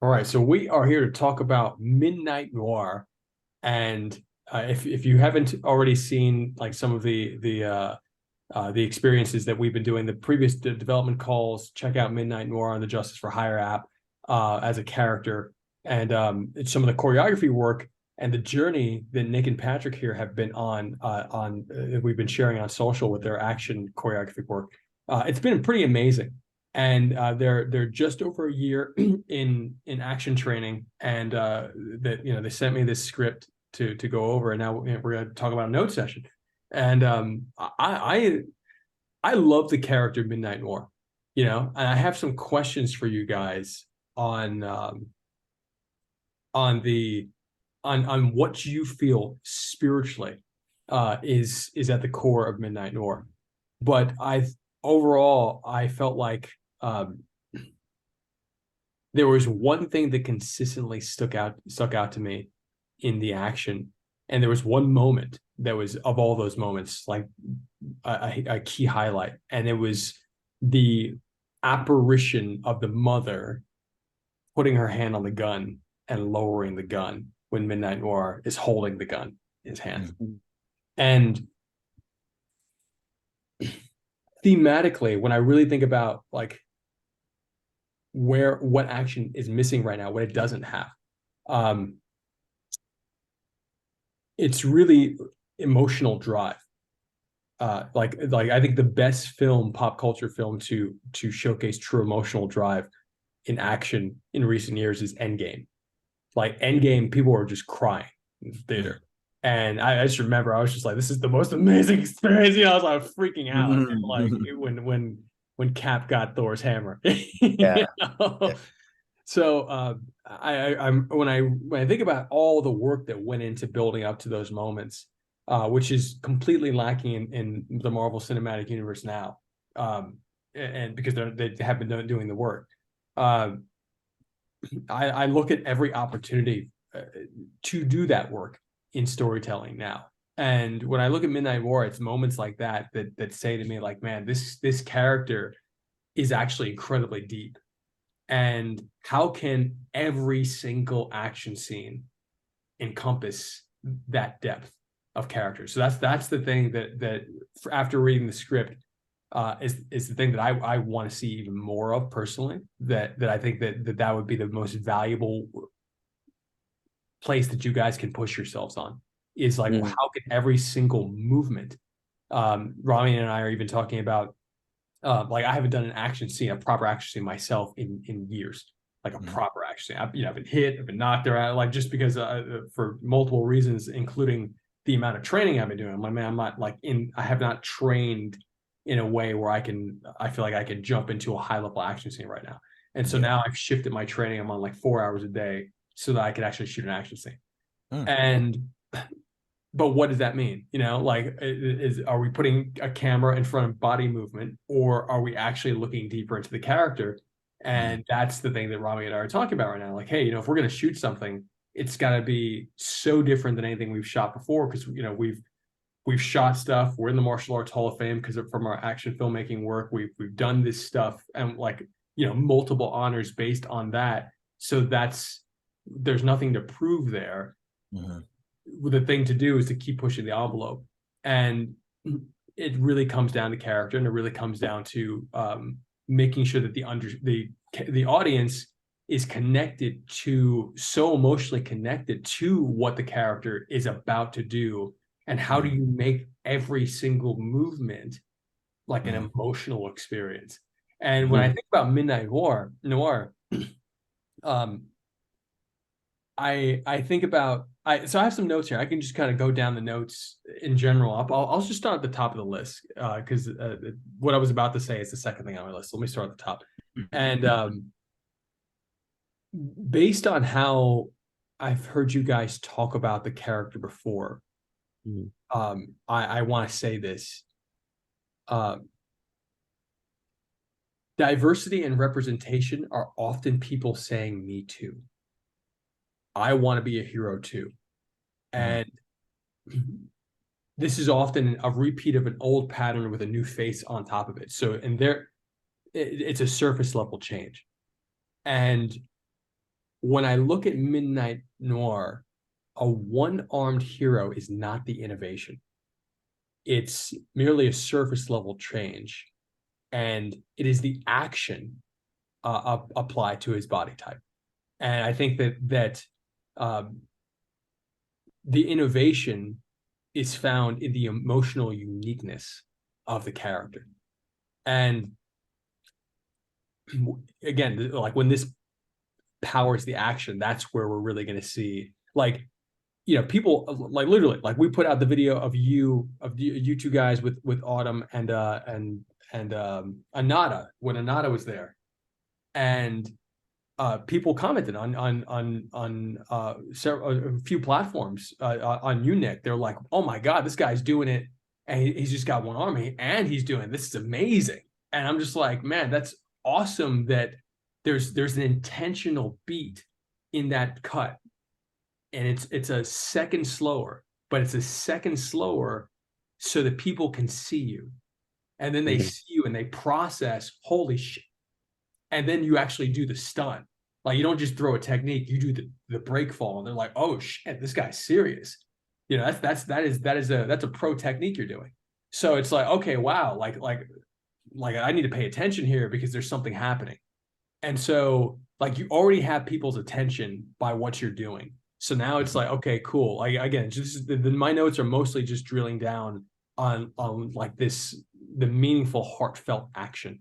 All right, so we are here to talk about Midnight Noir, and if you haven't already seen like some of the experiences that we've been doing, the previous development calls, check out Midnight Noir on the Justice for Hire app as a character, and it's some of the choreography work and the journey that Nick and Patrick here have been on we've been sharing on social with their action choreography work. It's been pretty amazing, and they're just over a year in action training, and that they sent me this script to go over, and now we're going to talk about a note session. And I love the character Midnight Noir, and I have some questions for you guys on on the on what you feel spiritually is at the core of Midnight Noir. But I felt like there was one thing that consistently stuck out to me in the action, and there was one moment that was, of all those moments, like a key highlight, and it was the apparition of the mother putting her hand on the gun and lowering the gun when Midnight Noir is holding the gun in his hand. Mhm. And thematically, when I really think about like what action is missing right now, what it doesn't have, um, it's really emotional drive. Like I think the best pop culture film to showcase true emotional drive in action in recent years is Endgame. Like Endgame, people were just crying in the theater. And I just remember I was just like, this is the most amazing experience. I was like freaking out. And like Mhm. when Cap got Thor's hammer. Yeah. Yeah. So I'm when I think about all the work that went into building up to those moments, which is completely lacking in the Marvel Cinematic Universe now, and because they have been doing the work. Uh, I look at every opportunity to do that work in storytelling now. And when I look at Midnight War, it's moments like that say to me, like, man, this character is actually incredibly deep. And how can every single action scene encompass that depth of character? So that's the thing that after reading the script, is the thing that I want to see even more of personally. That I think that would be the most valuable place that you guys can push yourselves on. Is like, Mhm. how can every single movement? Rami and I are even talking about, like, I haven't done an action scene, a proper action scene myself in years, like a Mhm. proper action scene. I've been hit, I've been knocked around, like just because for multiple reasons, including the amount of training I've been doing. I'm like, man, I have not trained in a way where I feel like I can jump into a high level action scene right now. And so Yeah. now I've shifted my training. I'm on like 4 hours a day so that I could actually shoot an action scene. Mm. And but what does that mean? Like, are we putting a camera in front of body movement, or are we actually looking deeper into the character? Mhm. And that's the thing that Rami and I are talking about right now. Like, hey, if we're going to shoot something, it's got to be so different than anything we've shot before, because we've shot stuff. We're in the Martial Arts Hall of Fame because from our action filmmaking work. We've done this stuff, and like, multiple honors based on that. So there's nothing to prove there. Mhm. The thing to do is to keep pushing the envelope, and it really comes down to character, and it really comes down to making sure that the audience is connected to so emotionally connected to what the character is about to do, and how do Mhm. you make every single movement like an Mhm. emotional experience. And when I Mhm. think about Midnight Noir, um, I think about so I have some notes here. I can just kind of go down the notes in general. I'll just start at the top of the list because what I was about to say is the second thing on my list. So let me start at the top. And based on how I've heard you guys talk about the character before, Mhm. I want to say this: uh, diversity and representation are often people saying, "Me too. I want to be a hero too." Mhm. And this is often a repeat of an old pattern with a new face on top of it. So, it's a surface level change. And when I look at Midnight Noir, a one-armed hero is not the innovation. It's merely a surface level change, and it is the action applied to his body type. And I think that the innovation is found in the emotional uniqueness of the character. And again, like when this powers the action, that's where we're really going to see, like, people like literally, like we put out the video of you two guys with Autumn and Anata when Anata was there, and people commented on a few platforms on Unic. They're like, "Oh my God, this guy's doing it, and he's just got one arm, and he's doing this is amazing." And I'm just like, man, that's awesome that there's an intentional beat in that cut, and it's a second slower, but it's a second slower so that people can see you, and then they see you and they process, holy shit, and then you actually do the stunt. Like, you don't just throw a technique, you do the break fall, and they're like, oh shit, this guy's serious. That's a pro technique you're doing. So it's like, okay, wow, like I need to pay attention here because there's something happening. And so, like, you already have people's attention by what you're doing. So now it's like, okay, cool. Like, again, just my notes are mostly just drilling down on like the meaningful, heartfelt action,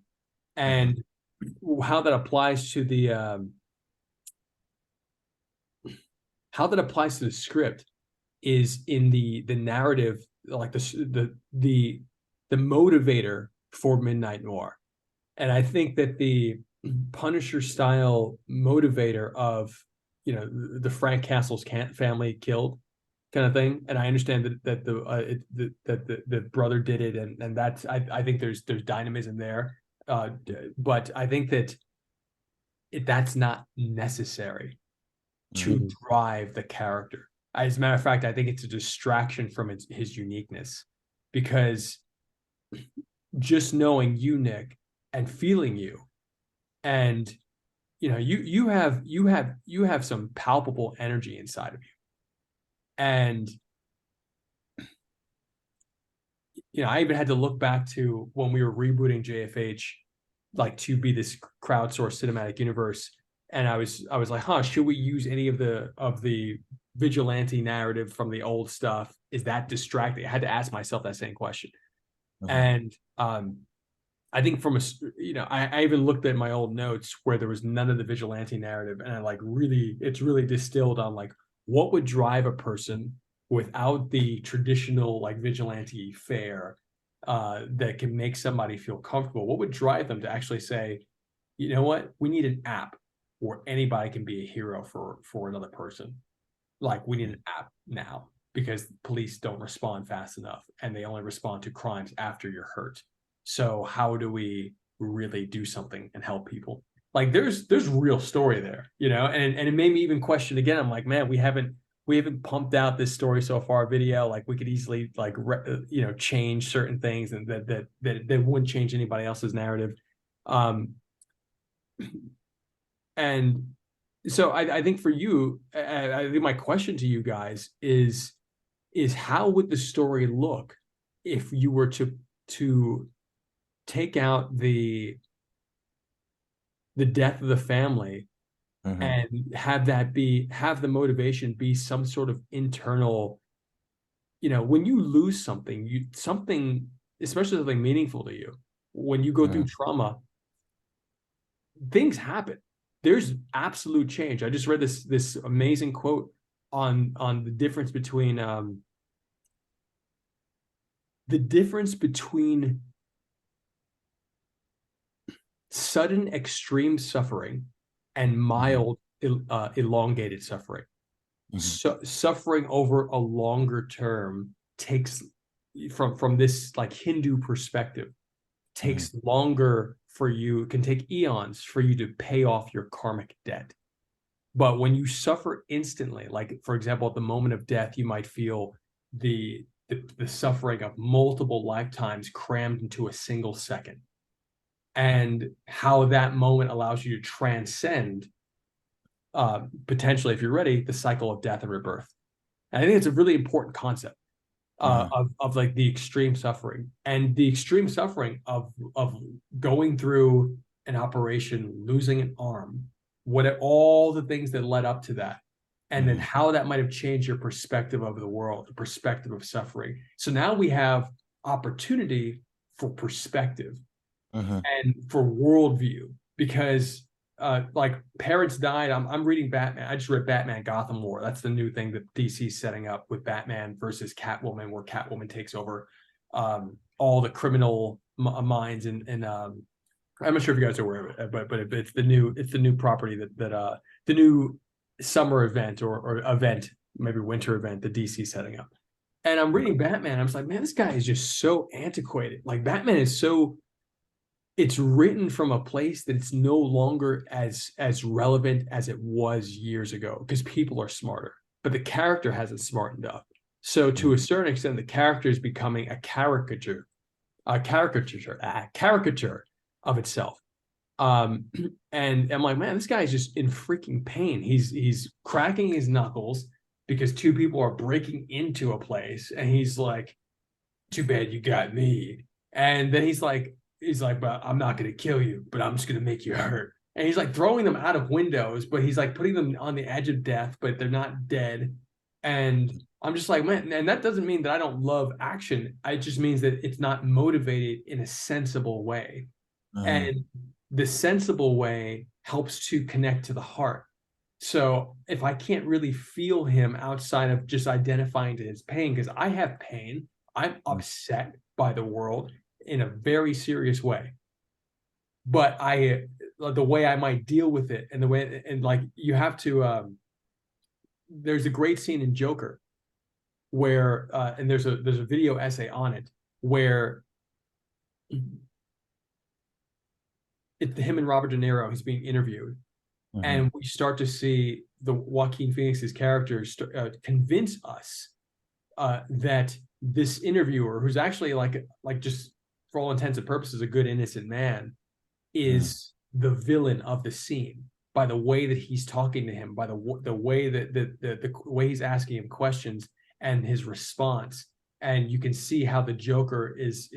and how that applies to the script is in the narrative, like the motivator for Midnight Noir. And I think that the Punisher style motivator of, the Frank Castle's family killed kind of thing, and I understand that the brother did it, and that's, I think there's dynamism there, but I think that's not necessary to drive the character. As a matter of fact, I think it's a distraction from his uniqueness, because just knowing you, Nick, and feeling you, and you have some palpable energy inside of you, and I even had to look back to when we were rebooting JFH, like, to be this crowdsourced cinematic universe, and I was like, should we use any of the vigilante narrative from the old stuff? Is that distracting? I had to ask myself that same question. And I think from I even looked at my old notes where there was none of the vigilante narrative, and it's really distilled on, like, what would drive a person without the traditional, like, vigilante fare that can make somebody feel comfortable. What would drive them to actually say, you know what, we need an app where anybody can be a hero for another person. Like, we need an app now because police don't respond fast enough, and they only respond to crimes after you're hurt. So how do we really do something and help people? Like, there's real story there, and it made me even question again. I'm like, man, we haven't pumped out this story so far video. Like, we could easily, like, change certain things, and that wouldn't change anybody else's narrative. And so I think for you, I think my question to you guys is how would the story look if you were to take out the death of the family, and have the motivation be some sort of internal, when you lose something, especially something meaningful to you, when you go through trauma, things happen. There's absolute change. I just read this amazing quote on the difference between sudden extreme suffering and mild elongated suffering. So suffering over a longer term takes, from this, like, Hindu perspective, takes longer for you. It can take eons for you to pay off your karmic debt. But when you suffer instantly, like, for example, at the moment of death, you might feel the suffering of multiple lifetimes crammed into a single second, and how that moment allows you to transcend potentially, if you're ready, the cycle of death and rebirth. And I think it's a really important concept of like the extreme suffering and the extreme suffering of going through an operation, losing an arm, all the things that led up to that, and then how that might have changed your perspective of the world, the perspective of suffering. So now we have opportunity for perspective and for worldview, because like parents died. I'm reading Batman. I just read Batman Gotham War. That's the new thing that DC's setting up with Batman versus Catwoman, where Catwoman takes over all the criminal minds. And I'm not sure if you guys are aware of it, but it's the new property that the new summer event or event, maybe winter event, that DC's setting up. And I'm reading Batman. I was like, man, this guy is just so antiquated. Like Batman is so, it's written from a place that it's no longer as relevant as it was years ago, because people are smarter, but the character hasn't smartened up. So to a certain extent, the character is becoming a caricature of itself. And I'm like, man, this guy is just in freaking pain. He's cracking his knuckles because two people are breaking into a place, and he's like, too bad you got me. And then he's like, but I'm not going to kill you, but I'm just going to make you hurt. And he's like throwing them out of windows, but he's like putting them on the edge of death, but they're not dead. And I'm just like, man, and that doesn't mean that I don't love action. It just means that it's not motivated in a sensible way. And the sensible way helps to connect to the heart. So if I can't really feel him outside of just identifying to his pain, because I have pain, I'm upset by the world in a very serious way. But the way I might deal with it, and the way, and like you have to, there's a great scene in Joker where, and there's a video essay on it where it's him and Robert De Niro. He's being interviewed, and we start to see the Joaquin Phoenix's character convince us that this interviewer, who's actually like just for all intents and purposes a good innocent man, is the villain of the scene by the way that he's talking to him, by the way that the way he's asking him questions and his response. And you can see how the Joker is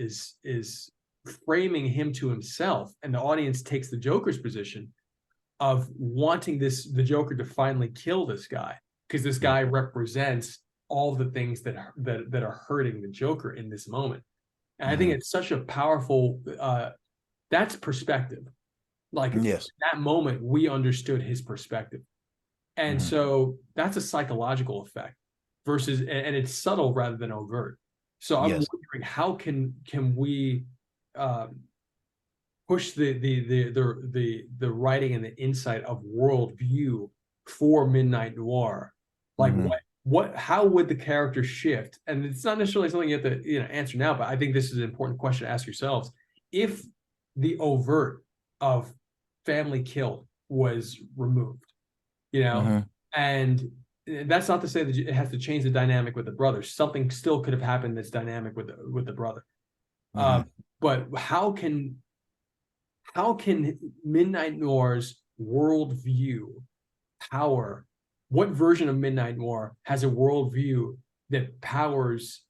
framing him to himself, and the audience takes the Joker's position of wanting the Joker to finally kill this guy, because this guy represents all the things that are hurting the Joker in this moment. And I think it's such a powerful, that's perspective. Like in that moment, we understood his perspective. And so that's a psychological effect versus, and it's subtle rather than overt. So I'm wondering, how can we push the writing and the insight of worldview for Midnight Noir? Like how would the character shift? And it's not necessarily something you have to answer now, but I think this is an important question to ask yourselves. If the overt of family killed was removed, and that's not to say that it has to change the dynamic with the brother. Something still could have happened that's dynamic with the brother. But how can Midnight Noir's worldview power? What version of Midnight Noir has a worldview that powers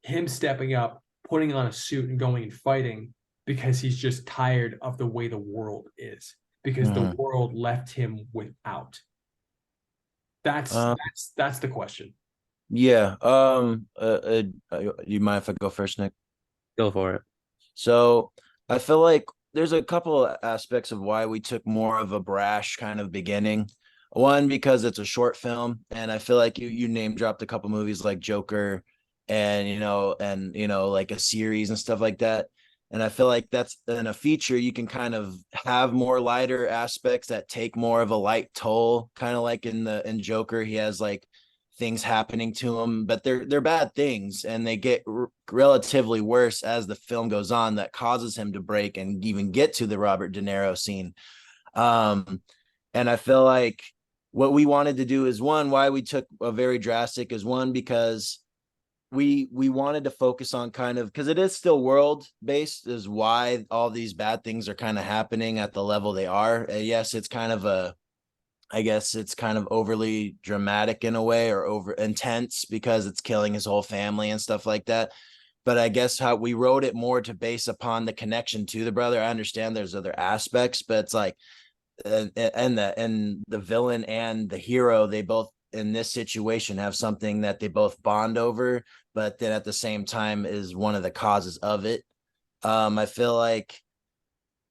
him stepping up, putting on a suit, and going and fighting because he's just tired of the way the world is, because the world left him without? That's the question. Yeah. You mind if I go first, Nick? Go for it. So I feel like there's a couple of aspects of why we took more of a brash kind of beginning. One, because it's a short film, and I feel like you name dropped a couple movies like Joker and like a series and stuff like that. And I feel like that's in a feature, you can kind of have more lighter aspects that take more of a light toll, kind of like in Joker. He has like things happening to him, but they're bad things, and they get relatively worse as the film goes on, that causes him to break and even get to the Robert De Niro scene. And I feel like what we wanted to do is, one, why we took a very drastic is, one, because we wanted to focus on kind of, because it is still world based, is why all these bad things are kind of happening at the level they are. Yes, it's kind of I guess it's kind of overly dramatic in a way, or over intense because it's killing his whole family and stuff like that. But I guess how we wrote it more to base upon the connection to the brother. I understand there's other aspects, but it's like, and the villain and the hero, they both in this situation have something that they both bond over, but then at the same time is one of the causes of it. I feel like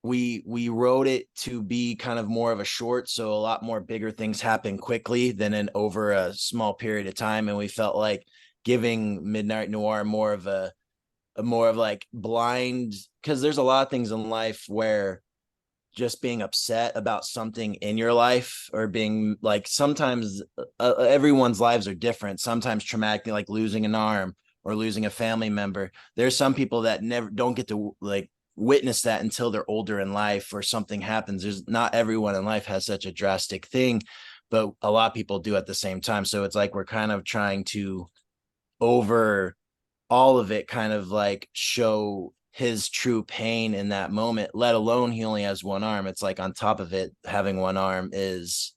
we wrote it to be kind of more of a short, so a lot more bigger things happen quickly than in over a small period of time, and we felt like giving Midnight Noir a more of like blind, because there's a lot of things in life where just being upset about something in your life, or being like, sometimes everyone's lives are different, sometimes traumatic, like losing an arm or losing a family member. There's some people that never don't get to like witness that until they're older in life, or something happens. There's not everyone in life has such a drastic thing, but a lot of people do at the same time. So it's like we're kind of trying to over all of it, kind of like show his true pain in that moment, let alone he only has one arm. It's like on top of it, having one arm is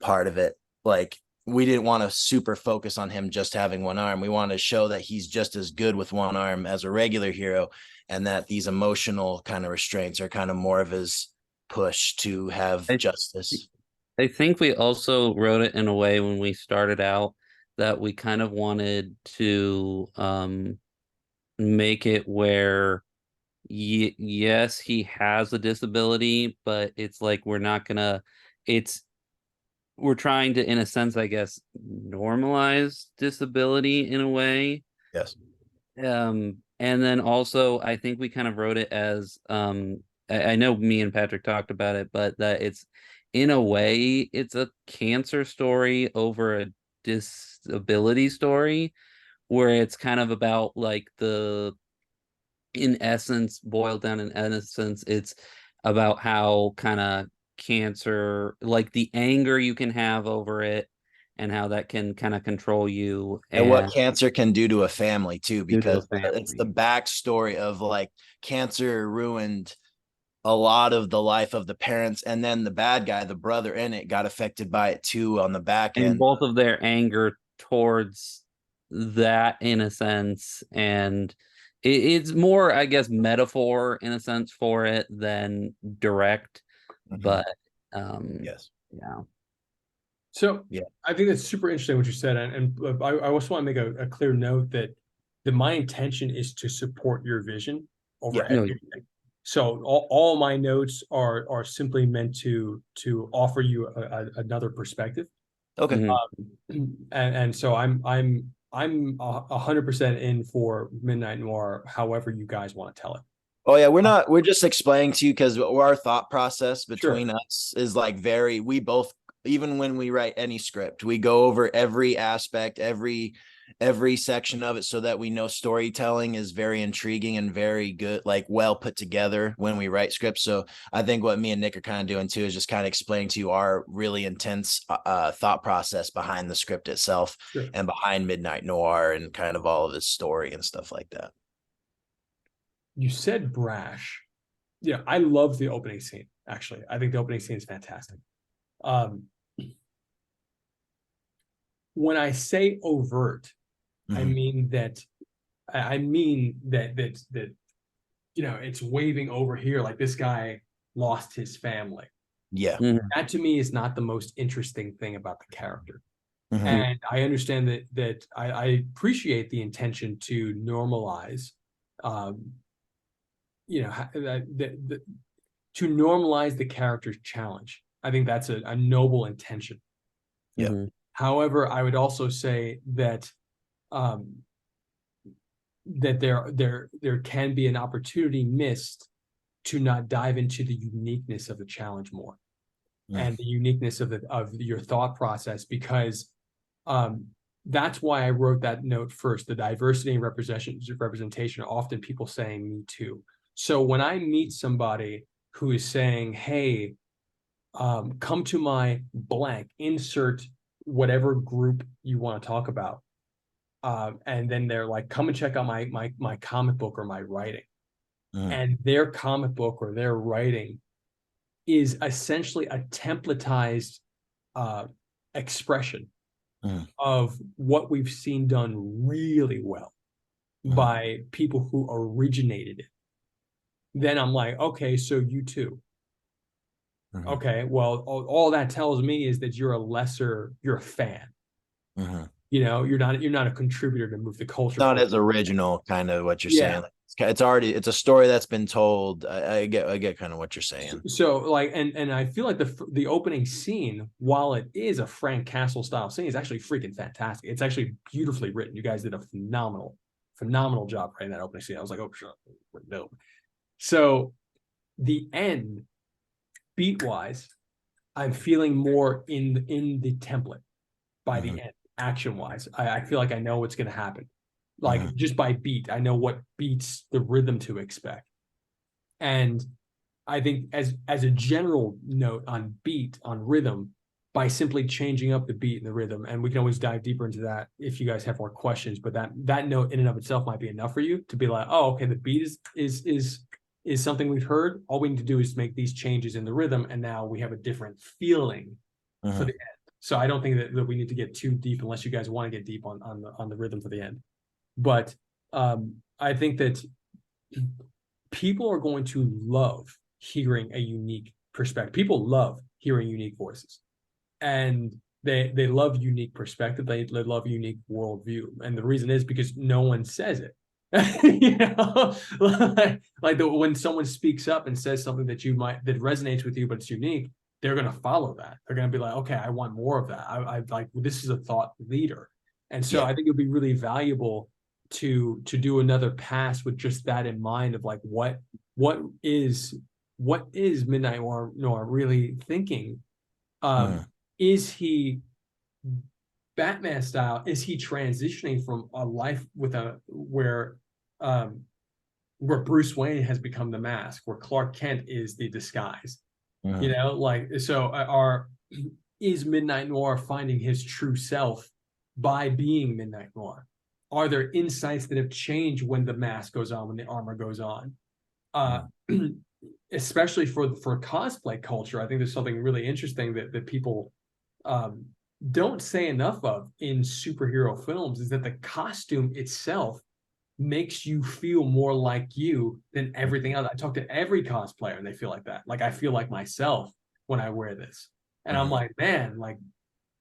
part of it. Like, we didn't want to super focus on him just having one arm. We want to show that he's just as good with one arm as a regular hero, and that these emotional kind of restraints are kind of more of his push to have I, justice. I think we also wrote it in a way when we started out that we kind of wanted to make it where yes, he has a disability, but it's like it's we're trying to, in a sense, I guess, normalize disability in a way. Yes. And then also I think we kind of wrote it as I know me and Patrick talked about it, but that it's, in a way, it's a cancer story over a disability story, where it's kind of about like in essence, boiled down in essence, it's about how kind of cancer, like the anger you can have over it and how that can kind of control you And what and cancer can do to a family too, due to a because it's the family. backstory of like cancer ruined a lot of the life of the parents, and then the bad guy, the brother in it, got affected by it too on the back And end. both of their anger towards that, in a sense, and it's more, I guess, metaphor in a sense for it than direct, Mhm. but Yes. yeah. So Yeah. I think that's super interesting what you said, and I also want to make a clear note that my intention is to support your vision over Yeah. No, everything. So all my notes are simply meant to offer you another perspective. Okay. mhm. And so I'm 100% in for Midnight Noir, however you guys want to tell it. Oh yeah, we're just explaining to you because our thought process Sure. between us is like very, we both, even when we write any script, we go over every aspect, every section of it, so that we know storytelling is very intriguing and very good, like well put together when we write scripts. So I think what me and Nick are kind of doing too is just kind of explaining to you our really intense thought process behind the script itself, Sure. and behind Midnight Noir, and kind of all of his story and stuff like that. You said brash. Yeah, I love the opening scene, actually. I think the opening scene is fantastic. Um, when I say overt, I Mhm. mean that I mean that it's waving over here like this guy lost his family. Yeah. Mhm. That to me is not the most interesting thing about the character. Mhm. And I understand that I appreciate the intention to normalize, um, to normalize the character's challenge. I think that's a noble intention. Yeah. Mhm. However, I would also say that um, that there can be an opportunity missed to not dive into the uniqueness of the challenge more, Mm. and the uniqueness of your thought process, because um, that's why I wrote that note first. The diversity and representation are often people saying me too. So when I meet somebody who is saying, hey, come to my blank, insert whatever group you want to talk about, and then they're like, come and check out my comic book or my writing, Mm. and their comic book or their writing is essentially a templatized expression Mm. of what we've seen done really well by people who originated it, then I'm like, okay, so you too. Okay, well, all that tells me is that you're a fan. You're not a contributor to move the culture Not forward. as original, kind of what you're Yeah. saying. It's a story that's been told. I get kind of what you're saying. So like, and I feel like the opening scene, while it is a Frank Castle style scene, is actually freaking fantastic. It's actually beautifully written. You guys did a phenomenal job writing that opening scene. I was like, oh, sure, no. So the end, beat wise, I'm feeling more in the template by the end, action wise. I feel like I know what's going to happen. Like just by beat, I know what beats the rhythm to expect. And I think as a general note on beat, on rhythm, by simply changing up the beat and the rhythm, and we can always dive deeper into that if you guys have more questions, but that note in and of itself might be enough for you to be like, oh, okay, the beat is something we've heard. All we need to do is make these changes in the rhythm, and now we have a different feeling for the end. So I don't think that we need to get too deep unless you guys want to get deep on the rhythm for the end. But I think that people are going to love hearing a unique perspective. People love hearing unique voices, and they love unique perspective. They love unique worldview, and the reason is because no one says it. When someone speaks up and says something that resonates with you, but it's unique, they're going to follow that. They're going to be like, okay, I want more of that. I like, this is a thought leader. And so I think it'd be really valuable to do another pass with just that in mind of like, what is Midnight Noir really thinking? Is he Batman style? Is he transitioning from a life where Bruce Wayne has become the mask, where Clark Kent is the disguise? Is Midnight Noir finding his true self by being Midnight Noir? Are there insights that have changed when the mask goes on, when the armor goes on? Especially for cosplay culture, I think there's something really interesting that people don't say enough of in superhero films, is that the costume itself makes you feel more like you than everything else. I talk to every cosplayer and they feel like that. Like, I feel like myself when I wear this. And I'm like, man, like,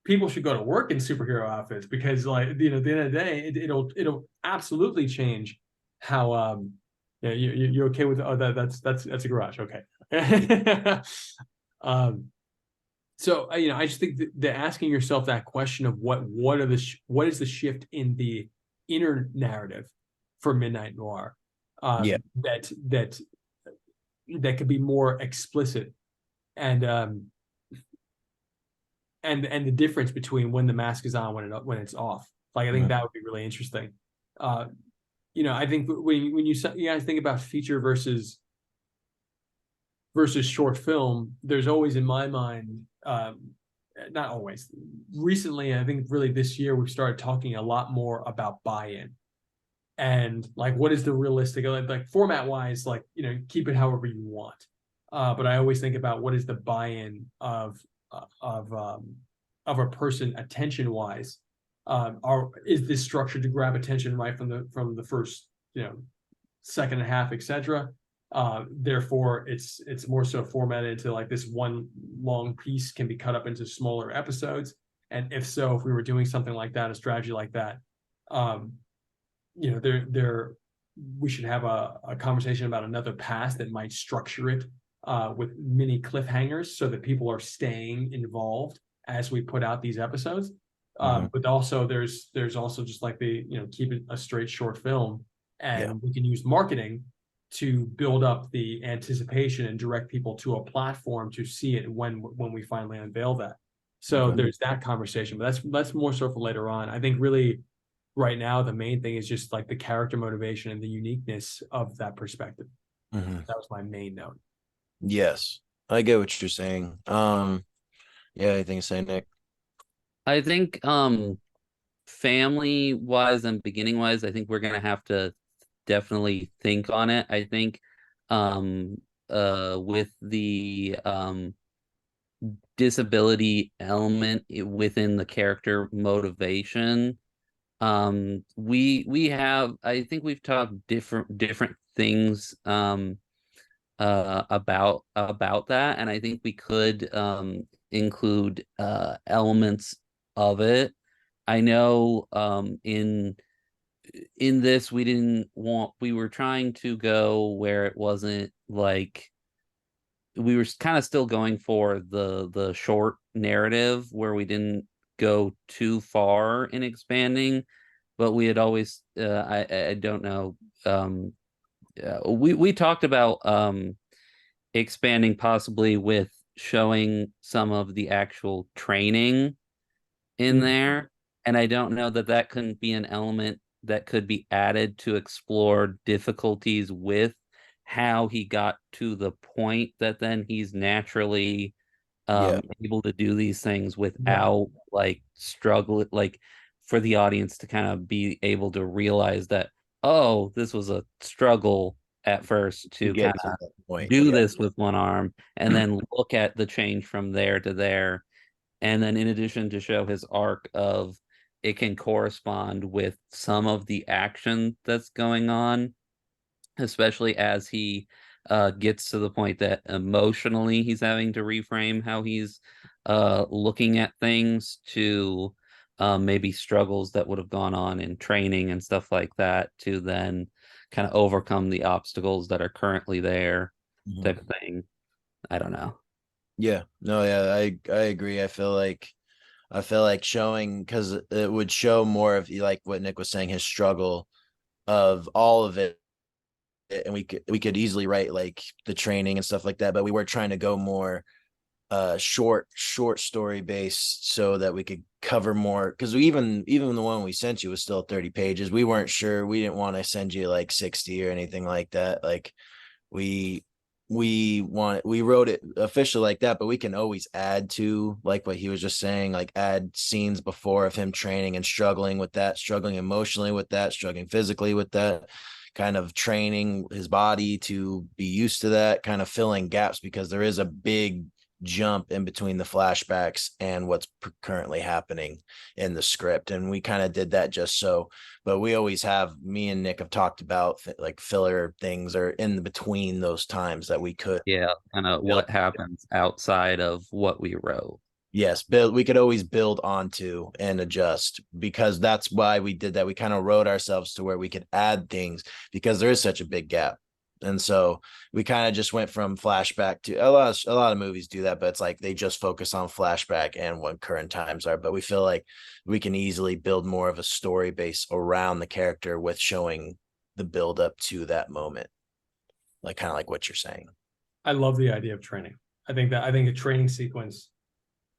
people should go to work in superhero outfits, because like, at the end of the day, it'll absolutely change how you're okay with that's a garage. Okay. So I just think that asking yourself that question of what is the shift in the inner narrative for Midnight Noir, that could be more explicit, and the difference between when the mask is on, when it's off. Like, I think that would be really interesting. I think when you guys think about feature versus short film, there's always in my mind, not always, recently, I think really this year, we've started talking a lot more about buy-in, and like, what is the realistic, like format wise, like, keep it however you want. But I always think about what is the buy-in of a person attention wise. Is this structured to grab attention right from the first, second and a half, etc. Therefore, it's more so formatted into like this one long piece can be cut up into smaller episodes. And if so, if we were doing something like that, a strategy like that, we should have a conversation about another pass that might structure it with mini cliffhangers, so that people are staying involved as we put out these episodes. But also there's also just like keep it a straight short film, and we can use marketing to build up the anticipation and direct people to a platform to see it when we finally unveil that. So there's that conversation, but that's more so for later on. I think really right now the main thing is just like the character motivation and the uniqueness of that perspective. That was my main note. Yes, I get what you're saying. Anything to say, Nick? I think family wise and beginning wise, I think we're gonna have to definitely think on it. I think with the disability element within the character motivation. We have, I think we've talked different things about that, and I think we could include elements of it. I know in this we were trying to go where it wasn't like, we were kind of still going for the short narrative where we didn't go too far in expanding, but we had always I don't know, we talked about expanding possibly with showing some of the actual training in Mhm. there, and I don't know that that couldn't be an element that could be added to explore difficulties with how he got to the point that then he's naturally Yeah. able to do these things Yeah. without like struggle, like for the audience to kind of be able to realize that, oh, this was a struggle at first To to kind get to of that point. do Yeah. this with one arm, and then look at the change from there to there. And then in addition to show his arc of, it can correspond with some of the action that's going on, especially as he gets to the point that emotionally he's having to reframe how he's looking at things to maybe struggles that would have gone on in training and stuff like that, to then kind of overcome the obstacles that are currently there, Mhm. type of thing. I don't know. Yeah. No, yeah, I agree. I feel like showing, because it would show more of, like what Nick was saying, his struggle of all of it, and we could easily write like the training and stuff like that, but we were trying to go more short story based so that we could cover more, because even the one we sent you was still 30 pages. We weren't sure, we didn't want to send you like 60 or anything like that. Like we we wrote it official like that, but we can always add to, like what he was just saying, like add scenes before of him training and struggling with that, struggling emotionally with that, struggling physically with that, kind of training his body to be used to that, kind of filling gaps, because there is a big jump in between the flashbacks and what's currently happening in the script. And we kind of did that just so, but we always have, me and Nick have talked about like filler things or in between those times that we could Yeah, kind of build. what happens outside of what we wrote. Yes, build, we could always build onto and adjust, because that's why we did that. We kind of wrote ourselves to where we could add things, because there is such a big gap. And so we kind of just went from flashback to a lot of movies do that, but it's like they just focus on flashback and what current times are. But we feel like we can easily build more of a story base around the character with showing the build up to that moment. Like kind of like what you're saying. I love the idea of training. I think a training sequence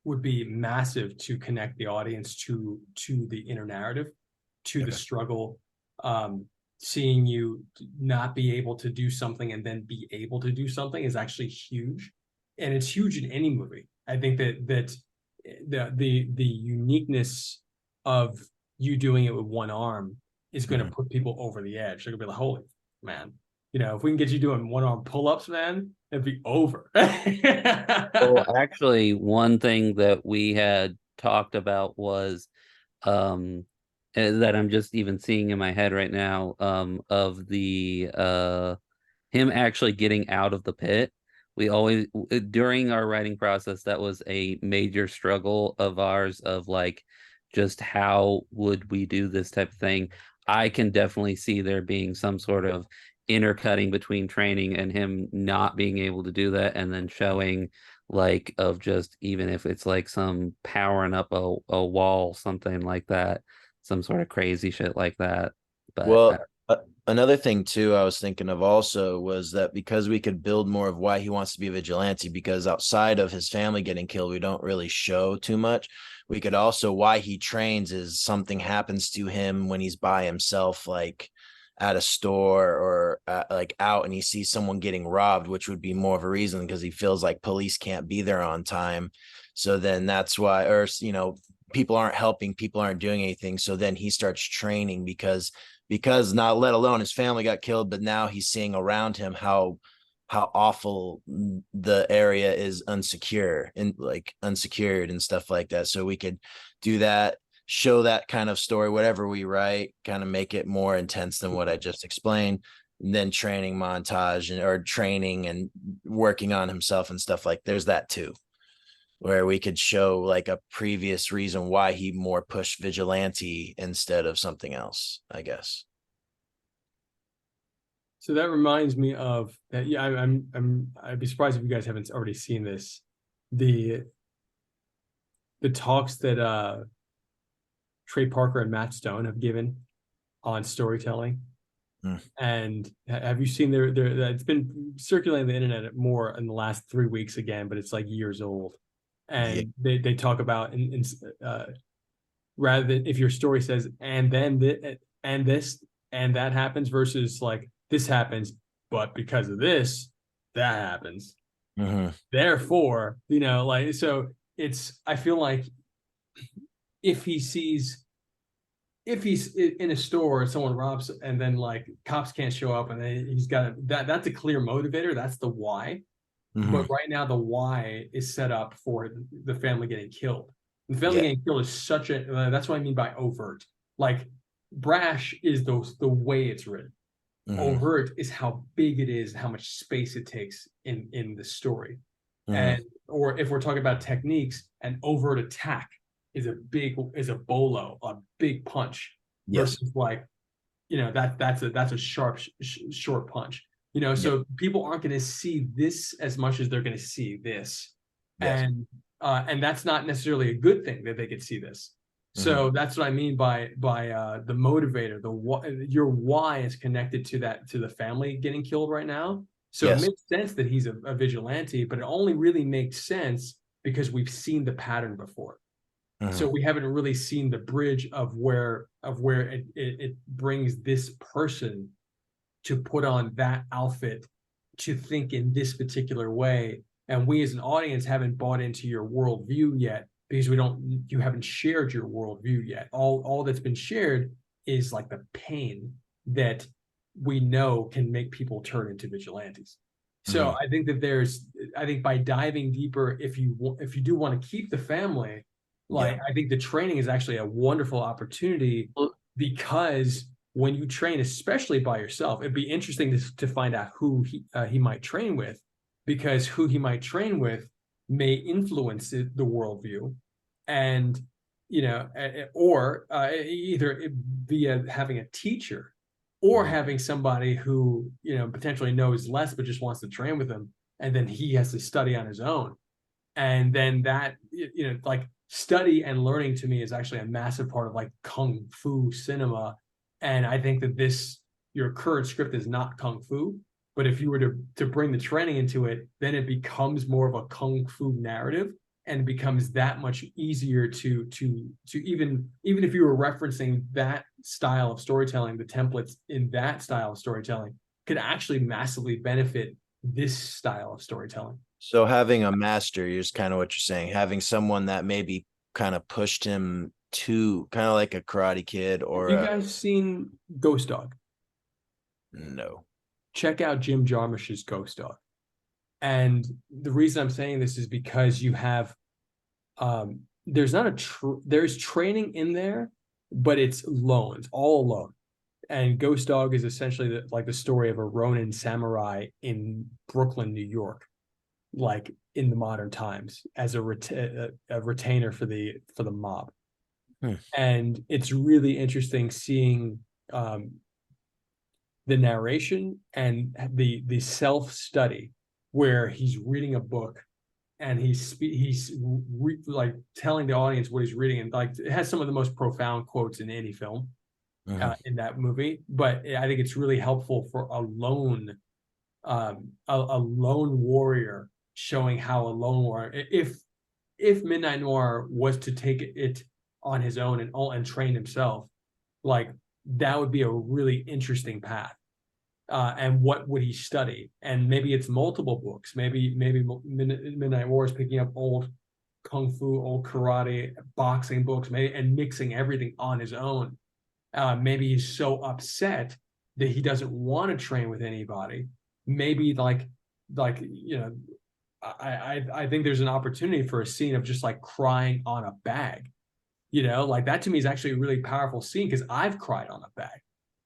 would be massive to connect the audience to the inner narrative, to the Okay. struggle. Seeing you not be able to do something and then be able to do something is actually huge, and it's huge in any movie. I think that the uniqueness of you doing it with one arm is going to Mhm. put people over the edge. They're gonna be like, "Holy man, you know, if we can get you doing one arm pull ups, man, it'd be over." Well, actually, one thing that we had talked about was um that I'm just even seeing in my head right now, of the him actually getting out of the pit. We always, during our writing process, that was a major struggle of ours, of like, just how would we do this type of thing. I can definitely see there being some sort of intercutting between training and him not being able to do that, and then showing like, of just, even if it's like some powering up a wall, something like that, some sort of crazy shit like that. But Well, another thing too, I was thinking of also was that because we could build more of why he wants to be a vigilante, because outside of his family getting killed, we don't really show too much. We could also, why he trains is something happens to him when he's by himself, like at a store or like out, and he sees someone getting robbed, which would be more of a reason because he feels like police can't be there on time. So then that's why, or people aren't helping, people aren't doing anything. So then he starts training because not let alone his family got killed, but now he's seeing around him how awful the area is unsecure and like unsecured and stuff like that. So we could do that, show that kind of story, whatever we write, kind of make it more intense than what I just explained. And then training montage or training and working on himself and stuff like there's that too, where we could show like a previous reason why he more pushed vigilante instead of something else, I guess. So that reminds me of that. Yeah, I'd be surprised if you guys haven't already seen this. The talks that Trey Parker and Matt Stone have given on storytelling. And have you seen their it's been circulating the internet more in the last 3 weeks again, but it's like years old. And they talk about rather than if your story says and then this and that happens versus like this happens, but because of this, that happens. Therefore, like, so I feel like if he's in a store and someone robs and then like cops can't show up and then he's got that's a clear motivator. That's the why. But right now the why is set up for the family getting killed. The family getting killed is such that's what I mean by overt. Like brash is the way it's written. Overt is how big it is, how much space it takes in the story. And or if we're talking about techniques, an overt attack is a bolo, a big punch versus like, that's a sharp short punch. So people aren't going to see this as much as they're going to see this. And that's not necessarily a good thing that they could see this. So that's what I mean by the motivator. Your why is connected to the family getting killed right now. So it makes sense that he's a vigilante, but it only really makes sense because we've seen the pattern before. So we haven't really seen the bridge of where it brings this person to put on that outfit, to think in this particular way. And we as an audience haven't bought into your worldview yet because you haven't shared your worldview yet. All that's been shared is like the pain that we know can make people turn into vigilantes. So I think that by diving deeper, if you do want to keep the family, like I think the training is actually a wonderful opportunity, because when you train, especially by yourself, it'd be interesting to find out who he might train with, because who he might train with may influence the worldview, and or either via having a teacher or having somebody who potentially knows less but just wants to train with him, and then he has to study on his own, and then that like study and learning to me is actually a massive part of like kung fu cinema. And I think that your current script is not kung fu, but if you were to bring the training into it, then it becomes more of a kung fu narrative, and it becomes that much easier to even if you were referencing that style of storytelling, the templates in that style of storytelling could actually massively benefit this style of storytelling. So having a master is kind of what you're saying, having someone that maybe kind of pushed him to kind of like a Karate Kid or you guys seen Ghost Dog? No. Check out Jim Jarmusch's Ghost Dog. And the reason I'm saying this is because you have there's training in there, but it's all alone. And Ghost Dog is essentially like the story of a Ronin samurai in Brooklyn, New York, like in the modern times, as a retainer for the mob. And it's really interesting seeing the narration and the self-study, where he's reading a book and he's like telling the audience what he's reading, and like it has some of the most profound quotes in any film in that movie. But I think it's really helpful for a lone warrior, showing how a lone warrior, if Midnight Noir was to take it on his own and train himself, like that would be a really interesting path. And what would he study? And maybe it's multiple books. Maybe Midnight War is picking up old kung fu, old karate, boxing books, and mixing everything on his own. Maybe he's so upset that he doesn't want to train with anybody. Maybe like like, I think there's an opportunity for a scene of just like crying on a bag, like that to me is actually a really powerful scene because I've cried on a bag.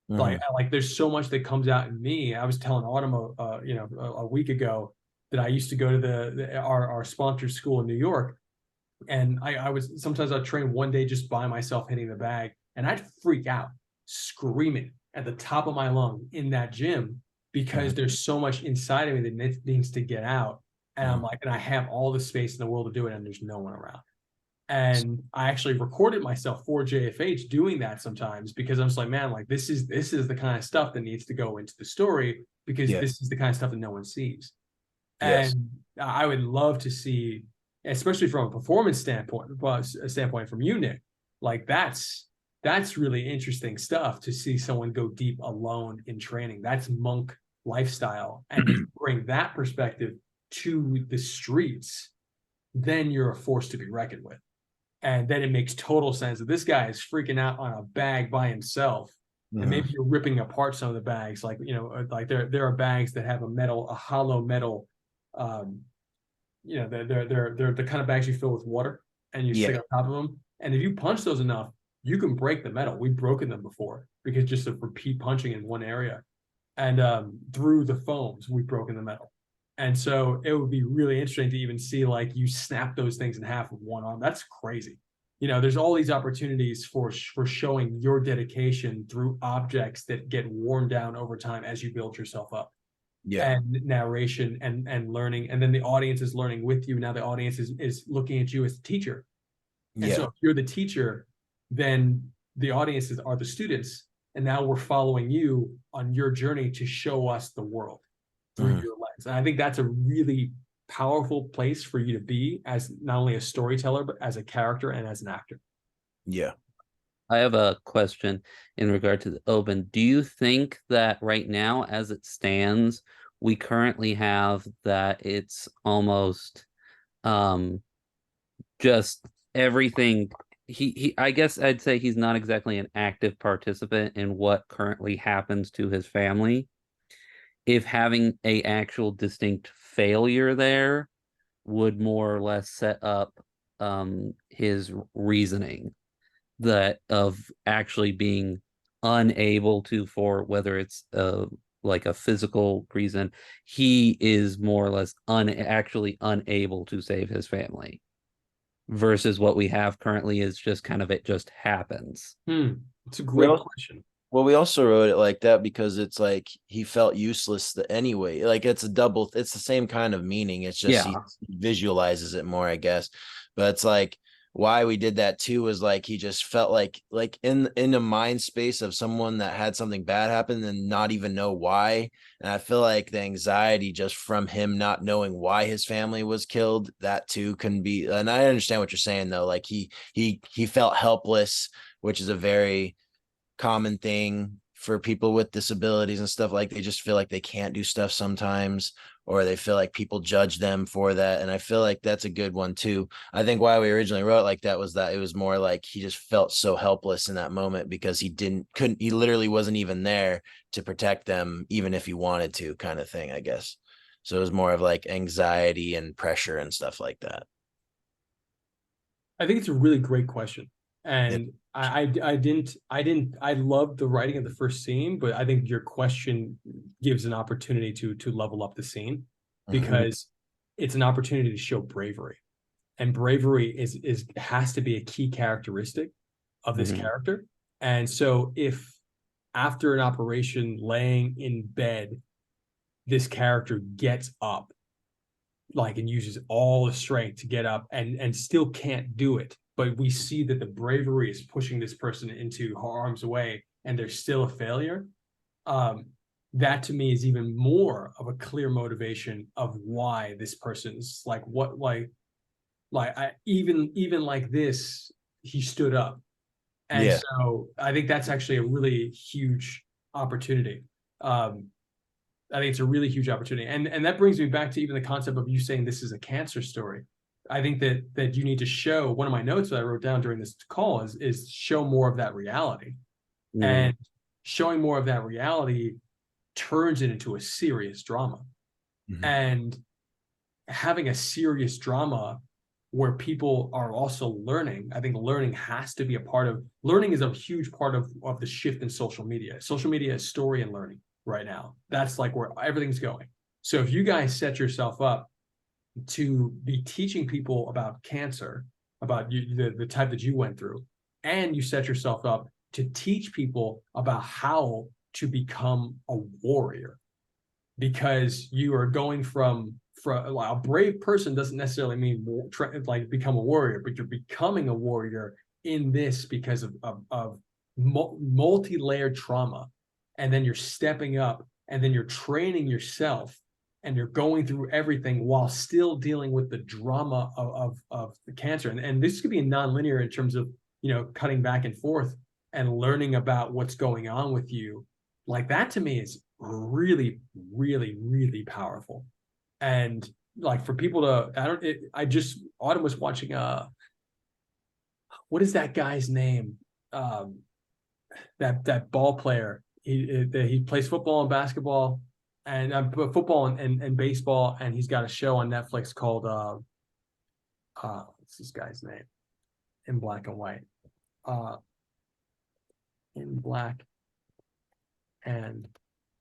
Like there's so much that comes out in me. I was telling Autumn, a week ago that I used to go to our sponsored school in New York, and I was sometimes I'd train one day just by myself hitting the bag, and I'd freak out, screaming at the top of my lung in that gym because there's so much inside of me that needs to get out, and I'm like, and I have all the space in the world to do it, and there's no one around. And I actually recorded myself for JFH doing that sometimes because I'm just like, man, like this is the kind of stuff that needs to go into the story because this is the kind of stuff that no one sees. And I would love to see, especially from a performance standpoint from you, Nick, like that's really interesting stuff to see someone go deep alone in training. That's monk lifestyle. And if you bring that perspective to the streets, then you're a force to be reckoned with. And then it makes total sense that this guy is freaking out on a bag by himself. And maybe you're ripping apart some of the bags. Like, like there are bags that have a hollow metal, they're the kind of bags you fill with water and you stick on top of them. And if you punch those enough, you can break the metal. We've broken them before because just of repeat punching in one area. And through the foams, we've broken the metal. And so it would be really interesting to even see like you snap those things in half with one arm. That's crazy. There's all these opportunities for showing your dedication through objects that get worn down over time as you build yourself up. And narration and learning. And then the audience is learning with you. Now the audience is looking at you as the teacher. And so if you're the teacher, then the audiences are the students. And now we're following you on your journey to show us the world through your lens. And I think that's a really powerful place for you to be as not only a storyteller, but as a character and as an actor. Yeah. I have a question in regard to the Open. Do you think that right now, as it stands, we currently have that it's almost just everything? I guess I'd say he's not exactly an active participant in what currently happens to his family. If having a actual distinct failure there would more or less set up his reasoning that of actually being unable to, for whether it's like a physical reason, he is more or less actually unable to save his family, versus what we have currently is just kind of it just happens. It's a great question. Well, we also wrote it like that because it's like he felt useless anyway. Like it's the same kind of meaning. It's just he visualizes it more, I guess. But it's like why we did that too was like he just felt like in a mind space of someone that had something bad happen and not even know why. And I feel like the anxiety just from him not knowing why his family was killed, that too can be. And I understand what you're saying though. Like he felt helpless, which is a very common thing for people with disabilities and stuff. Like they just feel like they can't do stuff sometimes, or they feel like people judge them for that. And I feel like that's a good one too. I think why we originally wrote it like that was that it was more like he just felt so helpless in that moment because he literally wasn't even there to protect them, even if he wanted to, kind of thing, I guess. So it was more of like anxiety and pressure and stuff like that. I think it's a really great question. And I loved the writing of the first scene, but I think your question gives an opportunity to level up the scene because it's an opportunity to show bravery. And bravery has to be a key characteristic of this character. And so if after an operation laying in bed, this character gets up and uses all the strength to get up and still can't do it, but we see that the bravery is pushing this person into harm's way and they're still a failure, that to me is even more of a clear motivation of why this person's even like this, he stood up. And so I think that's actually a really huge opportunity. I think it's a really huge opportunity. And that brings me back to even the concept of you saying this is a cancer story. I think that you need to show, one of my notes that I wrote down during this call is show more of that reality. And showing more of that reality turns it into a serious drama. and having a serious drama where people are also learning. I think learning has to be a part of, learning is a huge part of the shift in social media. Social media is story and learning right now. That's like where everything's going. So if you guys set yourself up to be teaching people about cancer, about the type that you went through, and you set yourself up to teach people about how to become a warrior, because you are going from a brave person doesn't necessarily mean like become a warrior, but you're becoming a warrior in this because of multi-layered trauma, and then you're stepping up, and then you're training yourself, and you're going through everything while still dealing with the drama of the cancer. And this could be non-linear in terms of, you know, cutting back and forth and learning about what's going on with you. Like that to me is really, really, really powerful. And like for people to, Autumn was watching, what is that guy's name? That ball player. He plays football and basketball, and football and baseball, and he's got a show on Netflix called what's this guy's name? In black and white. In black and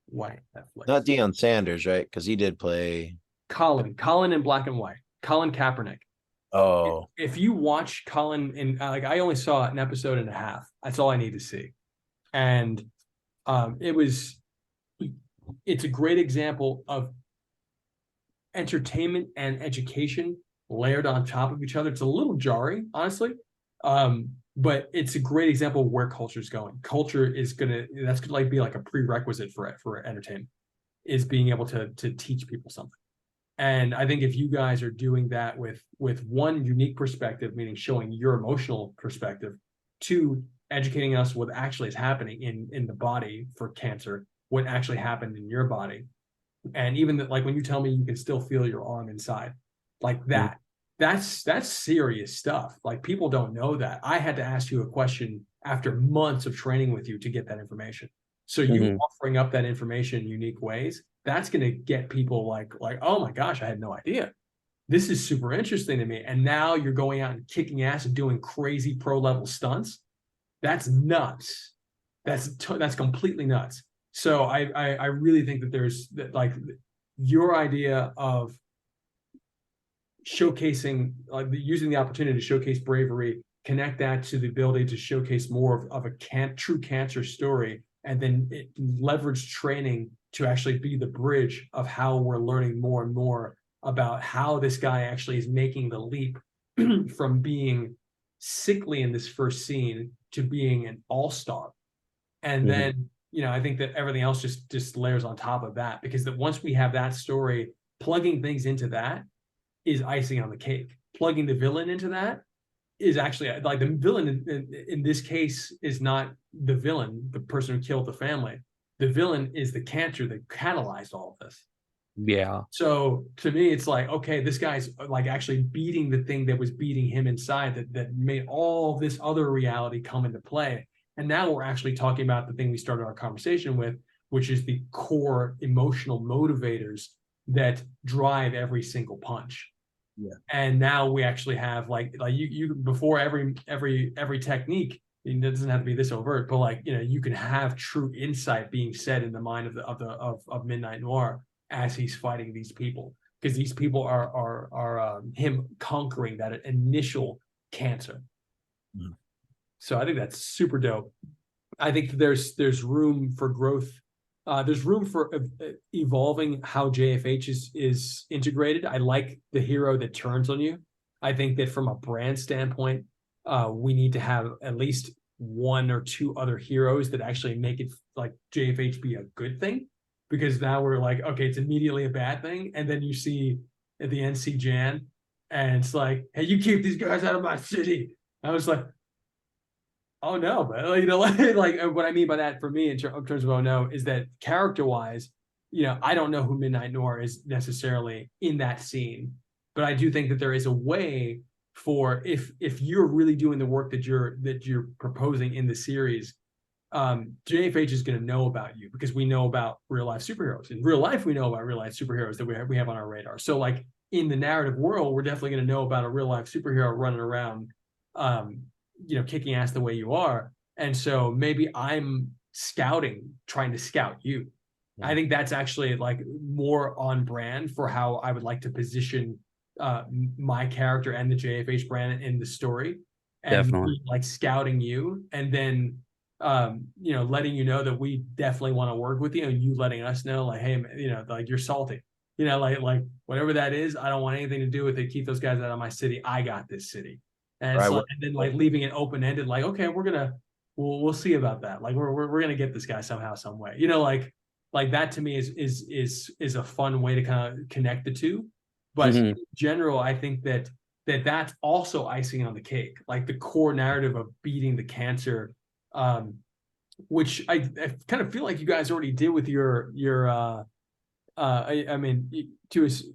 white. Netflix. Not Deion Sanders, right? Because he did play Colin in black and white. Colin Kaepernick. Oh, If you watch Colin in like, I only saw an episode and a half. That's all I need to see. And it's a great example of entertainment and education layered on top of each other. It's a little jarring, honestly. But it's a great example of where culture is going. Culture is that's gonna like be like a prerequisite for entertainment, is being able to teach people something. And I think if you guys are doing that with one unique perspective, meaning showing your emotional perspective, two, educating us what actually is happening in the body for cancer, what actually happened in your body. And even that, like when you tell me you can still feel your arm inside, like that, that's serious stuff. Like people don't know that. I had to ask you a question after months of training with you to get that information. So you offering up that information in unique ways, that's going to get people like, oh my gosh, I had no idea. This is super interesting to me. And now you're going out and kicking ass and doing crazy pro level stunts. That's nuts. That's completely nuts. So I really think that there's like your idea of showcasing, like using the opportunity to showcase bravery, connect that to the ability to showcase more of a true cancer story, and then leverage training to actually be the bridge of how we're learning more and more about how this guy actually is making the leap from being sickly in this first scene to being an all-star. And then, you know, I think that everything else just layers on top of that, because that once we have that story, plugging things into that is icing on the cake. Plugging the villain into that is actually, like, the villain in this case is not the villain, the person who killed the family. The villain is the cancer that catalyzed all of this. Yeah. So to me, it's like, okay, this guy's like actually beating the thing that was beating him inside, that made all this other reality come into play. And now we're actually talking about the thing we started our conversation with, which is the core emotional motivators that drive every single punch. Yeah. And now we actually have like you before every technique, it doesn't have to be this overt, but like, you know, you can have true insight being said in the mind of Midnight Noir as he's fighting these people, because these people are him conquering that initial cancer. So I think that's super dope. I think there's room for growth. There's room for evolving how JFH is integrated. I like the hero that turns on you. I think that from a brand standpoint, we need to have at least one or two other heroes that actually make it like JFH be a good thing, because now we're like, okay, it's immediately a bad thing. And then you see at the NC Jan, and it's like, hey, you keep these guys out of my city. I was like, oh no, but you know, like what I mean by that for me in terms of oh no is that character-wise, you know, I don't know who Midnight Noir is necessarily in that scene, but I do think that there is a way for if you're really doing the work that you're proposing in the series, JFH is going to know about you because we know about real life superheroes. In real life, we know about real life superheroes that we have on our radar. So like in the narrative world, we're definitely going to know about a real life superhero running around, kicking ass the way you are. And so maybe I'm trying to scout you. I think that's actually like more on brand for how I would like to position my character and the JFH brand in the story, and Definitely. like scouting you, and then letting you know that we definitely want to work with you, and you letting us know like, hey, like you're salty, like whatever that is, I don't want anything to do with it. Keep those guys out of my city. I got this city, and Right. so and then like leaving it open ended, like okay, we'll see about that. Like we're gonna get this guy somehow, some way. Like that to me is a fun way to kind of connect the two. But in general, I think that's also icing on the cake, like the core narrative of beating the cancer, which I kind of feel like you guys already did with your I mean to us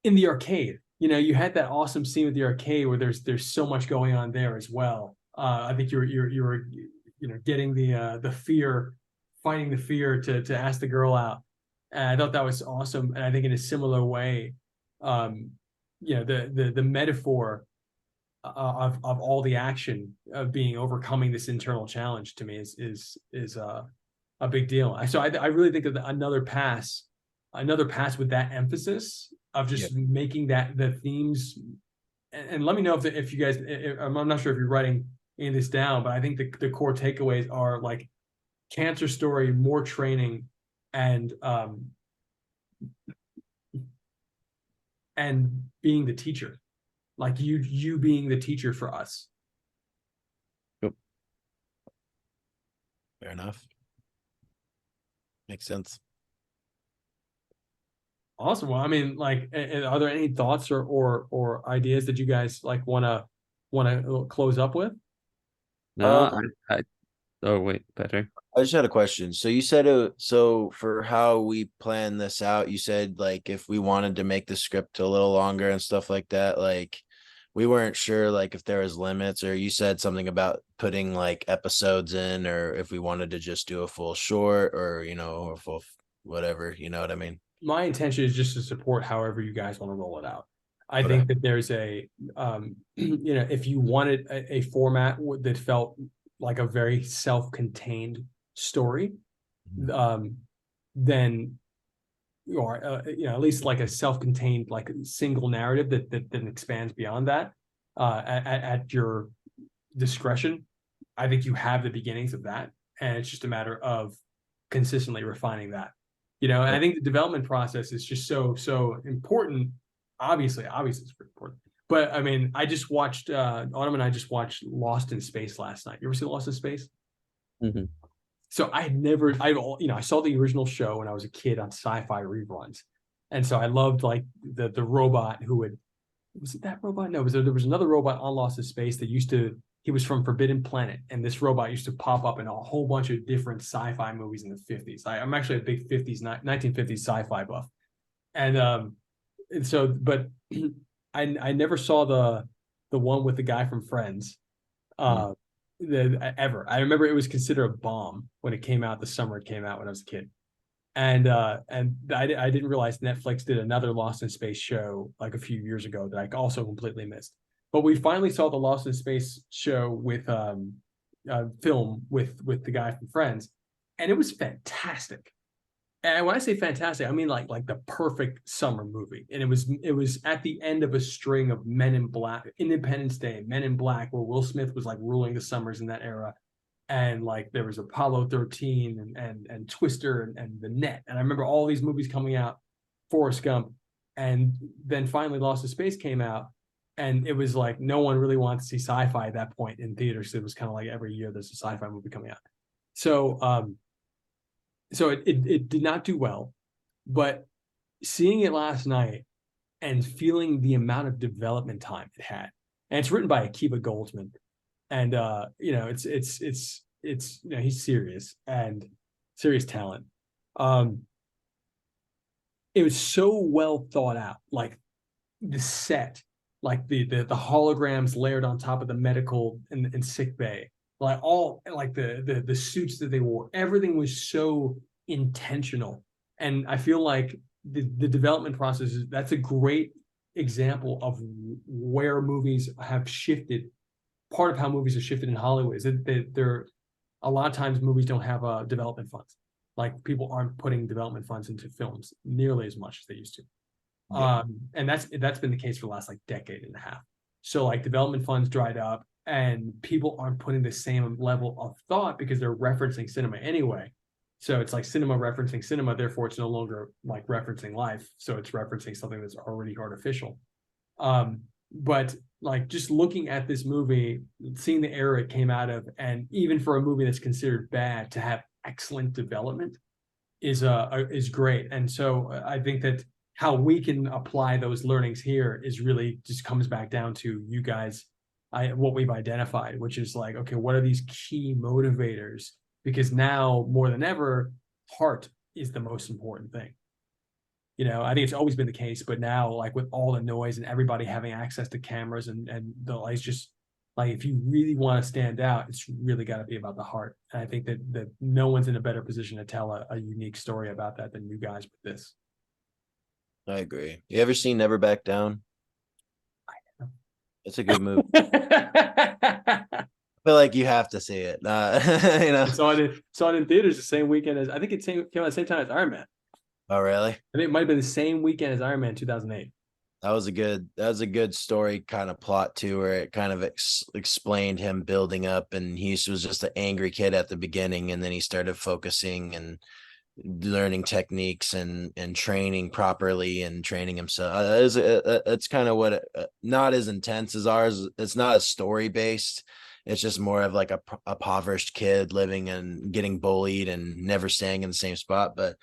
in the arcade. You had that awesome scene with the arcade where there's so much going on there as well. I think you were getting the fear, finding the fear to ask the girl out. And I thought that was awesome. And I think in a similar way, the metaphor of all the action of being overcoming this internal challenge to me is a big deal. So I really think that another pass with that emphasis of just making that the themes. And let me know if you guys, I'm not sure if you're writing any of this down, but I think the core takeaways are like cancer story, more training, and being the teacher, like you being the teacher for us. Yep. Fair enough. Makes sense. Awesome. Well, I mean, like, are there any thoughts or ideas that you guys like want to close up with? No, I oh wait, Patrick. I just had a question. So you said so for how we plan this out, you said like if we wanted to make the script a little longer and stuff like that, like we weren't sure like if there was limits, or you said something about putting like episodes in, or if we wanted to just do a full short or or full whatever, you know what I mean? My intention is just to support however you guys want to roll it out. I Okay. think that there's if you wanted a format that felt like a very self-contained story, then or at least like a self-contained like single narrative that expands beyond that at your discretion. I think you have the beginnings of that, and it's just a matter of consistently refining that. And I think the development process is just so important. Obviously it's pretty important. But I mean, I just watched Autumn and I just watched Lost in Space last night. You ever see Lost in Space? Mm-hmm. So I saw the original show when I was a kid on sci-fi reruns. And so I loved like the robot was it that robot? No, there was another robot on Lost in Space that he was from Forbidden Planet, and this robot used to pop up in a whole bunch of different sci-fi movies in the 50s. I'm actually a big 1950s sci-fi buff. And so, but I never saw the one with the guy from Friends ever. I remember it was considered a bomb when it came out, the summer it came out when I was a kid. And I didn't realize Netflix did another Lost in Space show like a few years ago that I also completely missed. But we finally saw the Lost in Space show with film with the guy from Friends, and it was fantastic. And when I say fantastic, I mean like the perfect summer movie. And it was at the end of a string of Men in Black, Independence Day, Men in Black, where Will Smith was like ruling the summers in that era. And like there was Apollo 13 and Twister and The Net. And I remember all these movies coming out, Forrest Gump, and then finally Lost in Space came out. And it was like no one really wanted to see sci-fi at that point in theaters. So it was kind of like every year there's a sci-fi movie coming out. So it did not do well, but seeing it last night and feeling the amount of development time it had, and it's written by Akiva Goldsman, and it's he's serious and serious talent. It was so well thought out, like the set, like the holograms layered on top of the medical and sick bay, like all like the suits that they wore, everything was so intentional. And I feel like the development process that's a great example of where movies have shifted. Part of how movies have shifted in Hollywood is that they're a lot of times movies don't have development funds. Like people aren't putting development funds into films nearly as much as they used to. Yeah. And that's been the case for the last like decade and a half. So like development funds dried up and people aren't putting the same level of thought because they're referencing cinema anyway. So it's like cinema referencing cinema, therefore it's no longer like referencing life. So it's referencing something that's already artificial. But like just looking at this movie, seeing the era it came out of, and even for a movie that's considered bad to have excellent development is great. And so I think that how we can apply those learnings here is really just comes back down to you guys, what we've identified, which is like, okay, what are these key motivators? Because now more than ever, heart is the most important thing. You know, I think it's always been the case, but now like with all the noise and everybody having access to cameras and the lights, just like if you really want to stand out, it's really got to be about the heart. And I think that no one's in a better position to tell a unique story about that than you guys with this. I agree. You ever seen Never Back Down? It's a good movie. I I feel like you have to see it. You know. saw it in theaters the same weekend as I think it came out at the same time as Iron Man. Oh, really? I think it might have been the same weekend as Iron Man 2008. That was a good story kind of plot too, where it kind of explained him building up, and he was just an angry kid at the beginning, and then he started focusing and learning techniques and training properly and training himself. It's kind of what not as intense as ours. It's not a story based. It's just more of like a impoverished kid living and getting bullied and never staying in the same spot. But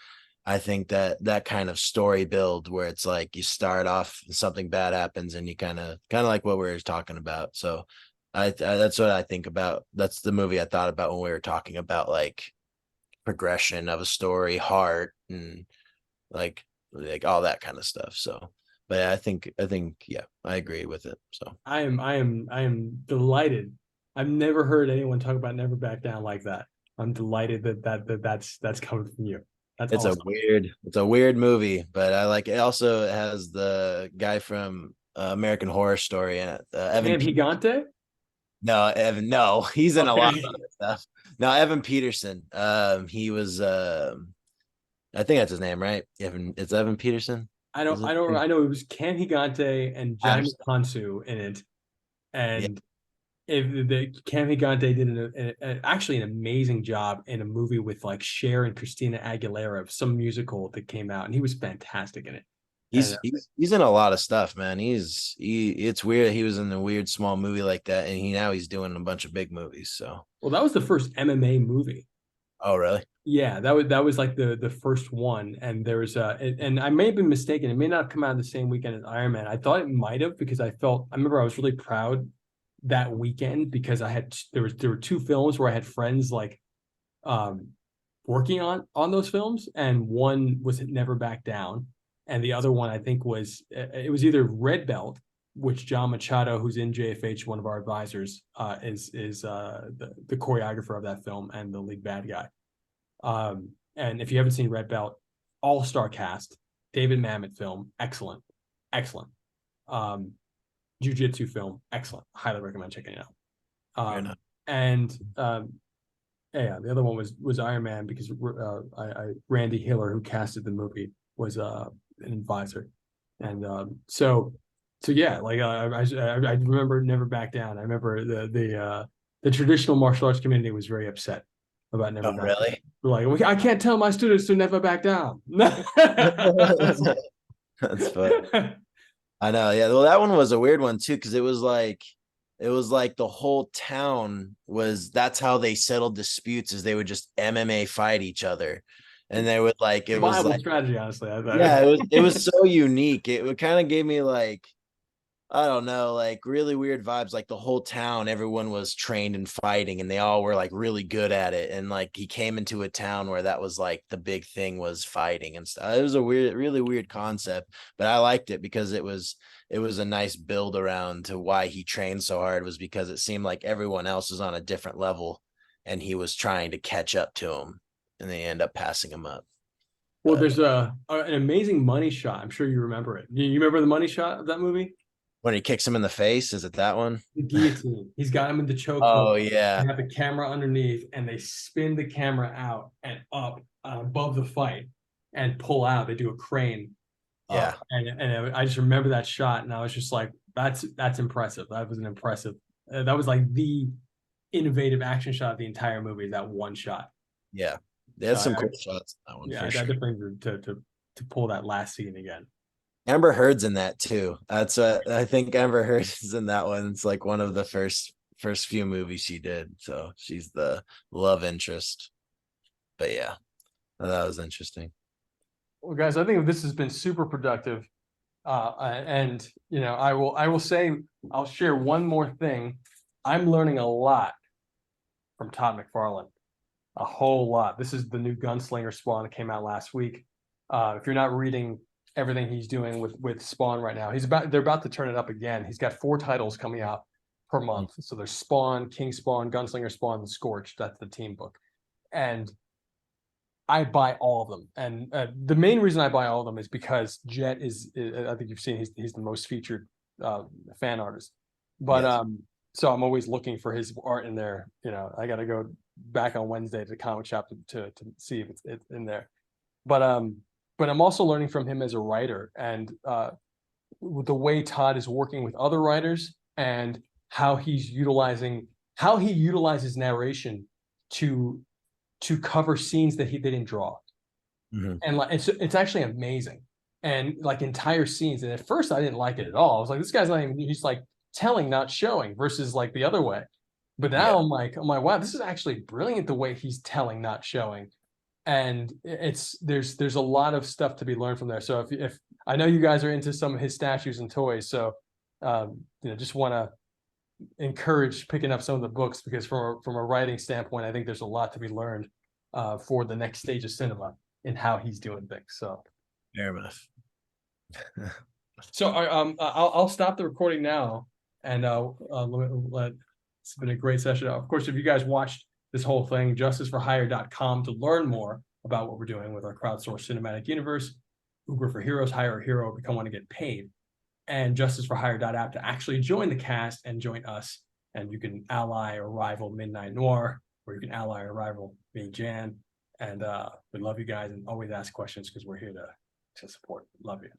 I think that kind of story build where it's like you start off something bad happens and you kind of like what we were talking about. So I that's what I think about. That's the movie I thought about when we were talking about like progression of a story, heart, and like all that kind of stuff. So, but I think yeah, I agree with it. So I am delighted. I've never heard anyone talk about Never Back Down like that. I'm delighted that's coming from you. That's it's awesome. It's a weird movie, but I like it. Also, it has the guy from American Horror Story in it. Evan Gigante? No, Evan. No, he's in a lot of Okay. other stuff. No, Evan Peterson. He was. I think that's his name, right? Evan. It's Evan Peterson. I know it was Cam Gigante and Jaime Hansu in it, Yeah. and the Cam Gigante did actually an amazing job in a movie with like Cher and Christina Aguilera, some musical that came out, and he was fantastic in it. And He's in a lot of stuff, man. It's weird. He was in a weird small movie like that, and now he's doing a bunch of big movies. So, well, that was the first MMA movie. oh really? Yeah, that was like the first one, and there was and I may have been mistaken. It may not have come out the same weekend as Iron Man. I thought it might have because I remember I was really proud that weekend because there were two films where I had friends like working on those films, and one was Never Back Down, and the other one I think was it was either Red Belt, which John Machado, who's in JFH, one of our advisors, is the choreographer of that film and the lead bad guy. And if you haven't seen Red Belt, all-star cast, David Mamet film, excellent. Jiu-jitsu film, excellent. Highly recommend checking it out. Yeah, the other one was Iron Man because Randy Hiller, who casted the movie, was an advisor, and so yeah, like I remember Never Back Down. I remember the traditional martial arts community was very upset about Never Back Down. Really? Like, I can't tell my students to never back down. That's fun. I know. Yeah. Well, that one was a weird one too, because it was like the whole town that's how they settled disputes, is they would just MMA fight each other. And they would like it was like strategy, honestly. Yeah, it was so unique. It kind of gave me like I don't know, like really weird vibes. Like the whole town, everyone was trained in fighting and they all were like really good at it. And like he came into a town where that was like the big thing was fighting and stuff. It was a weird, really weird concept, but I liked it because it was a nice build around to why he trained so hard, was because it seemed like everyone else was on a different level and he was trying to catch up to him and they end up passing him up. Well, But there's an amazing money shot. I'm sure you remember it. You remember the money shot of that movie? when he kicks him in the face, is it that one? The guillotine. He's got him in the chokehold. Oh yeah. They have the camera underneath, and they spin the camera out and up above the fight and pull out. They do a crane. Yeah. And I just remember that shot, and I was just like, that's impressive. That was an impressive. That was like the innovative action shot of the entire movie. That one shot. Yeah. They had So some cool shots in that one. Yeah, for I sure. got to bring to pull that last scene again. Amber Heard's in that too. That's what I think. Amber Heard is in that one. It's like one of the first few movies she did. So she's the love interest. But yeah, that was interesting. Well, guys, I think this has been super productive. And I will say, I'll share one more thing. I'm learning a lot from Todd McFarlane, a whole lot. This is the new Gunslinger Spawn that came out last week. If you're not reading everything he's doing with Spawn right now, they're about to turn it up again. He's got 4 titles coming out per month. So there's Spawn, King Spawn, Gunslinger Spawn, and Scorch. That's the team book. And I buy all of them, and the main reason I buy all of them is because Jet is I think you've seen he's the most featured fan artist, but Yes. So I'm always looking for his art in there. I got to go back on Wednesday to the comic shop to see if it's in there, but I'm also learning from him as a writer, and the way Todd is working with other writers and how he utilizes narration to cover scenes that he didn't draw. Mhm. And like it's actually amazing. And like entire scenes. And at first I didn't like it at all. I was like, this guy's not even, he's like telling, not showing, versus like the other way. But now Yeah. I'm like, wow, this is actually brilliant the way he's telling, not showing. And there's a lot of stuff to be learned from there. So if I know you guys are into some of his statues and toys, so just want to encourage picking up some of the books, because from a writing standpoint, I think there's a lot to be learned for the next stage of cinema and how he's doing things. So Fair enough. I'll stop the recording now, and it's been a great session. Of course, if you guys watched this whole thing, justiceforhire.com to learn more about what we're doing with our crowdsourced cinematic universe. Uber for Heroes, hire a hero, become one to get paid. And justiceforhire.app to actually join the cast and join us. And you can ally or rival Midnight Noir, or you can ally or rival me, Jan. And we love you guys, and always ask questions because we're here to support. Love you.